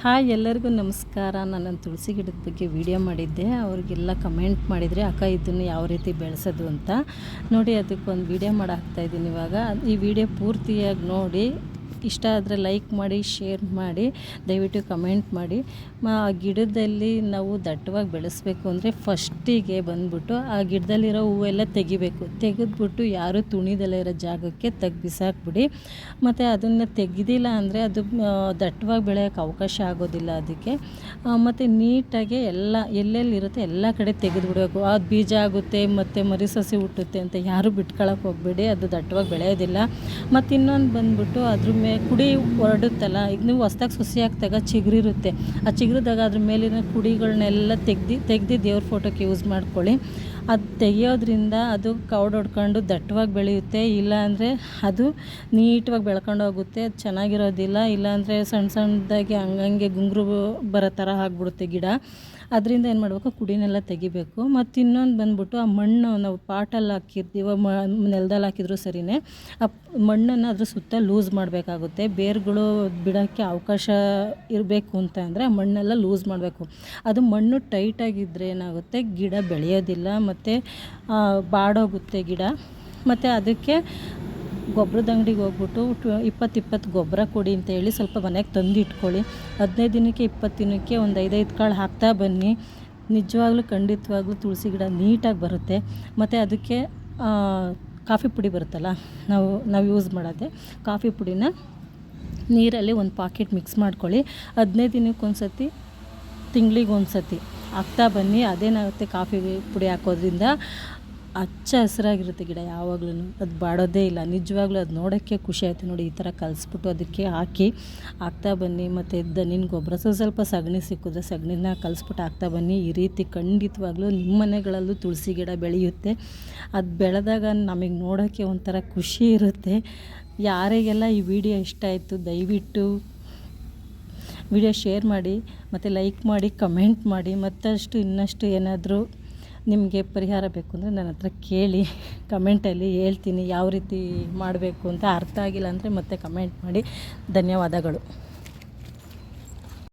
Hi ಎಲ್ಲರಿಗೂ ನಮಸ್ಕಾರ. ನಾನು ತುಳಸಿ ಗಿಡದ ಬಗ್ಗೆ ವಿಡಿಯೋ ಮಾಡಿದ್ದೆ. ಅವ್ರಿಗೆಲ್ಲ ಕಮೆಂಟ್ ಮಾಡಿದರೆ ಅಕ್ಕ ಇದನ್ನು ಯಾವ ರೀತಿ ಬೆಳೆಸೋದು ಅಂತ ನೋಡಿ, ಅದಕ್ಕೊಂದು ವಿಡಿಯೋ ಹಾಕ್ತಾಯಿದ್ದೀನಿ. ಇವಾಗ ಈ ವಿಡಿಯೋ ಪೂರ್ತಿಯಾಗಿ ನೋಡಿ, ಇಷ್ಟ ಆದರೆ ಲೈಕ್ ಮಾಡಿ, ಶೇರ್ ಮಾಡಿ, ದಯವಿಟ್ಟು ಕಮೆಂಟ್ ಮಾಡಿ. ಆ ಗಿಡದಲ್ಲಿ ನಾವು ದಟ್ಟವಾಗಿ ಬೆಳೆಸಬೇಕು ಅಂದರೆ ಫಸ್ಟಿಗೆ ಬಂದ್ಬಿಟ್ಟು ಆ ಗಿಡದಲ್ಲಿರೋ ಹೂವೆಲ್ಲ ತೆಗೆದ್ಬಿಟ್ಟು ಯಾರು ತುಣಿದಲ್ಲೇ ಇರೋ ಜಾಗಕ್ಕೆ ಬಿಸಾಕ್ಬಿಡಿ. ಮತ್ತು ಅದನ್ನು ತೆಗೆದಿಲ್ಲ ಅಂದರೆ ಅದು ದಟ್ಟವಾಗಿ ಬೆಳೆಯೋಕ್ಕೆ ಅವಕಾಶ ಆಗೋದಿಲ್ಲ ಅದಕ್ಕೆ. ಮತ್ತು ನೀಟಾಗಿ ಎಲ್ಲೆಲ್ಲಿರುತ್ತೆ ಎಲ್ಲ ಕಡೆ ತೆಗೆದುಬಿಡಬೇಕು. ಅದು ಬೀಜ ಆಗುತ್ತೆ ಮತ್ತು ಮರಿ ಸಸಿ ಹುಟ್ಟುತ್ತೆ ಅಂತ ಯಾರೂ ಬಿಟ್ಕೊಳ್ಳೋಕೆ ಹೋಗಬೇಡಿ, ಅದು ದಟ್ಟವಾಗಿ ಬೆಳೆಯೋದಿಲ್ಲ. ಮತ್ತು ಇನ್ನೊಂದು ಬಂದ್ಬಿಟ್ಟು ಅದ್ರ ಕುಡಿ ಹೊರಡುತ್ತಲ್ಲ, ಈಗ ನೀವು ಹೊಸ್ದಾಗಿ ಸಸಿ ಹಾಕಿದಾಗ ಚಿಗುರಿರುತ್ತೆ, ಆ ಚಿಗುರಿದಾಗ ಅದ್ರ ಮೇಲಿನ ಕುಡಿಗಳನ್ನೆಲ್ಲ ತೆಗ್ದು ದೇವ್ರ ಫೋಟೋಕ್ಕೆ ಯೂಸ್ ಮಾಡ್ಕೊಳ್ಳಿ. ಅದು ತೆಗಿಯೋದ್ರಿಂದ ಅದು ಕವಡ್ ಹೊಡ್ಕೊಂಡು ದಟ್ಟವಾಗಿ ಬೆಳೆಯುತ್ತೆ. ಇಲ್ಲಾಂದರೆ ಅದು ನೀಟವಾಗಿ ಬೆಳ್ಕೊಂಡು ಹೋಗುತ್ತೆ, ಅದು ಚೆನ್ನಾಗಿರೋದಿಲ್ಲ. ಇಲ್ಲಾಂದರೆ ಸಣ್ಣದಾಗಿ ಹಂಗಂಗೆ ಗುಂಗುರು ಬರೋ ಥರ ಆಗಿಬಿಡುತ್ತೆ ಗಿಡ. ಅದರಿಂದ ಏನು ಮಾಡಬೇಕು, ಕುಡಿನೆಲ್ಲ ತೆಗಿಬೇಕು. ಮತ್ತು ಇನ್ನೊಂದು ಬಂದ್ಬಿಟ್ಟು ಆ ಮಣ್ಣು ನಾವು ಪಾಟಲ್ಲಿ ಹಾಕಿರ್ತೀವೋ ನೆಲದಲ್ಲಿ ಹಾಕಿದ್ರು ಸರಿಯೇ, ಆ ಮಣ್ಣನ್ನು ಅದ್ರ ಸುತ್ತ ಲೂಸ್ ಮಾಡಬೇಕಾಗುತ್ತೆ. ಬೇರುಗಳು ಬಿಡೋಕ್ಕೆ ಅವಕಾಶ ಇರಬೇಕು ಅಂತ ಅಂದರೆ ಆ ಮಣ್ಣೆಲ್ಲ ಲೂಸ್ ಮಾಡಬೇಕು. ಅದು ಮಣ್ಣು ಟೈಟಾಗಿದ್ದರೆ ಏನಾಗುತ್ತೆ, ಗಿಡ ಬೆಳೆಯೋದಿಲ್ಲ ಮತ್ತು ಬಾಡೋಗುತ್ತೆ ಗಿಡ. ಮತ್ತು ಅದಕ್ಕೆ ಗೊಬ್ಬರದ ಅಂಗಡಿಗೆ ಹೋಗ್ಬಿಟ್ಟು 20 ಗೊಬ್ಬರ ಕೊಡಿ ಅಂತ ಹೇಳಿ ಸ್ವಲ್ಪ ಮನೆಗೆ ತಂದು ಇಟ್ಕೊಳ್ಳಿ. 15 ದಿನಕ್ಕೆ 20 ದಿನಕ್ಕೆ ಒಂದು 5 ಕಾಳು ಹಾಕ್ತಾ ಬನ್ನಿ. ನಿಜವಾಗ್ಲೂ ಖಂಡಿತವಾಗ್ಲೂ ತುಳಸಿ ಗಿಡ ನೀಟಾಗಿ ಬರುತ್ತೆ. ಮತ್ತು ಅದಕ್ಕೆ ಕಾಫಿ ಪುಡಿ ಬರುತ್ತಲ್ಲ, ನಾವು ಯೂಸ್ ಮಾಡೋದೆ ಕಾಫಿ ಪುಡಿನ ನೀರಲ್ಲಿ ಒಂದು ಪಾಕೆಟ್ ಮಿಕ್ಸ್ ಮಾಡ್ಕೊಳ್ಳಿ. 15 ದಿನಕ್ಕೊಂದು ಸತಿ, ತಿಂಗಳಿಗೆ ಒಂದು ಸತಿ ಹಾಕ್ತಾ ಬನ್ನಿ. ಅದೇನಾಗುತ್ತೆ, ಕಾಫಿ ಪುಡಿ ಹಾಕೋದ್ರಿಂದ ಹಚ್ಚ ಹಸಿರಾಗಿರುತ್ತೆ ಗಿಡ, ಯಾವಾಗ್ಲೂ ಅದು ಬಾಡೋದೇ ಇಲ್ಲ. ನಿಜವಾಗ್ಲೂ ಅದು ನೋಡೋಕ್ಕೆ ಖುಷಿ ಆಯಿತು ನೋಡಿ. ಈ ಥರ ಕಲಿಸ್ಬಿಟ್ಟು ಅದಕ್ಕೆ ಹಾಕ್ತಾ ಬನ್ನಿ. ಮತ್ತು ದನಿನ ಗೊಬ್ಬರ ಸ್ವಲ್ಪ ಸಗಣಿ ಸಿಕ್ಕಿದ್ರೆ ಸಗಣಿನ ಕಲಿಸ್ಬಿಟ್ಟು ಹಾಕ್ತಾ ಬನ್ನಿ. ಈ ರೀತಿ ಖಂಡಿತವಾಗ್ಲೂ ನಿಮ್ಮ ಮನೆಗಳಲ್ಲೂ ತುಳಸಿ ಗಿಡ ಬೆಳೆಯುತ್ತೆ. ಅದು ಬೆಳೆದಾಗ ನಮಗೆ ನೋಡೋಕ್ಕೆ ಒಂಥರ ಖುಷಿ ಇರುತ್ತೆ. ಯಾರಿಗೆಲ್ಲ ಈ ವಿಡಿಯೋ ಇಷ್ಟ ಆಯಿತು ದಯವಿಟ್ಟು ವಿಡಿಯೋ ಶೇರ್ ಮಾಡಿ, ಮತ್ತು ಲೈಕ್ ಮಾಡಿ, ಕಮೆಂಟ್ ಮಾಡಿ. ಮತ್ತಷ್ಟು ಇನ್ನಷ್ಟು ಏನಾದರೂ ನಿಮಗೆ ಪರಿಹಾರ ಬೇಕು ಅಂದರೆ ನನ್ನ ಹತ್ರ ಕೇಳಿ, ಕಮೆಂಟಲ್ಲಿ ಹೇಳ್ತೀನಿ ಯಾವ ರೀತಿ ಮಾಡಬೇಕು ಅಂತ. ಅರ್ಥ ಆಗಿಲ್ಲ ಅಂದರೆ ಮತ್ತೆ ಕಮೆಂಟ್ ಮಾಡಿ. ಧನ್ಯವಾದಗಳು.